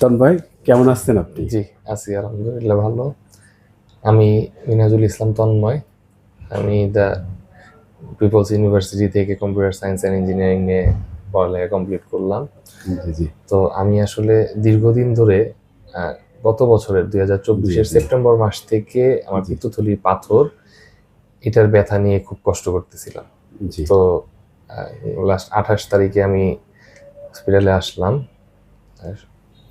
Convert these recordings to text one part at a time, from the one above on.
তন্ময়, কেমন আছেন আপনি? জি, আছি আলহামদুলিল্লাহ ভালো। আমি মিনাজুল ইসলাম তন্ময়। আমি দ্য পিপলস ইউনিভার্সিটি থেকে কম্পিউটার সায়েন্স অ্যান্ড ইঞ্জিনিয়ারিং নিয়ে পড়ালেখা কমপ্লিট করলাম। জি, জি, তো আমি আসলে দীর্ঘদিন ধরে গত বছরের জি, 2024-এর জি, সেপ্টেম্বর মাস থেকে আমার জি, পিত্তথলির পাথর এটার ব্যথা নিয়ে খুব কষ্ট করতেছিলাম। জি। তো লাস্ট 28 তারিখে আমি হসপিটালে আসলাম। আর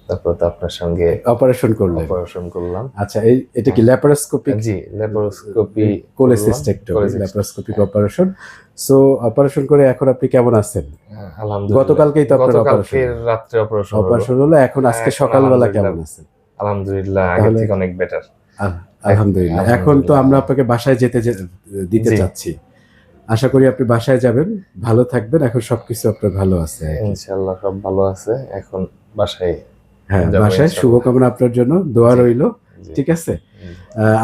তারপর তো আপনার সঙ্গে অপারেশন করলেন? অপারেশন করলাম। আচ্ছা, এটা কি ল্যাপারোস্কোপিক? জি, ল্যাপারোস্কোপি করলাম। কোলেসিস্টেক্টমি, ল্যাপারোস্কোপিক হ্যাঁ, অপারেশন। সো অপারেশন করে এখন আপনি কেমন আছেন? আলহামদুলিল্লাহ। গতকালকেই তো আপনার অপারেশন গতকালকের রাত্রে অপারেশন হলো। অপারেশন হলো, এখন আজকে এখন সকালবেলা আলহামদুলিল্লাহ, কেমন আছেন? আলহামদুলিল্লাহ আগের তাহলে থেকে অনেক বেটার। আলহামদুলিল্লাহ। এখন তো আমরা আপনাকে বাসায় দিতে জি, চাচ্ছি। আশা করি আপনি বাসায় যাবেন, ভালো থাকবেন। এখন সবকিছু আপনার ভালো আছে আর কি। ইনশাআল্লাহ সব ভালো আছে। এখন বাসায় হ্যাঁ, যাবো বাসায় ইনশাআল্লাহ। শুভকামনা আপনার জন্য, দোয়া জি, রইল। জি, ঠিক আছে? জি।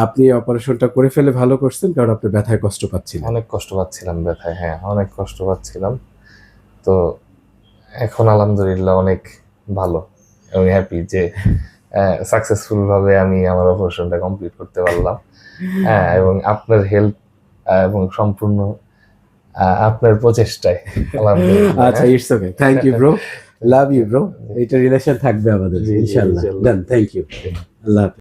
আপনি অপারেশনটা করে ফেলে ভালো করছেন, কারণ আপনি ব্যথায় কষ্ট পাচ্ছিলেন। অনেক কষ্ট পাচ্ছিলাম ব্যথায়, হ্যাঁ, অনেক কষ্ট পাচ্ছিলাম। তো এখন আলহামদুলিল্লাহ অনেক ভালো এবং হ্যাপি যে সাকসেসফুল ভাবে আমি আমার অপারেশনটা কমপ্লিট করতে পারলাম। হ্যাঁ, এবং আপনার হেল্প এবং সম্পূর্ণ আপনার প্রচেষ্টায় আলহামদুলিল্লাহ। আচ্ছা, it's okay. Thank you bro. Love you bro. এটা রিলেশন থাকবে আমাদের জি, জি, ইনশাআল্লাহ। ইনশাআল্লাহ। ডান। Thank you. আল্লাহ হাফেজ।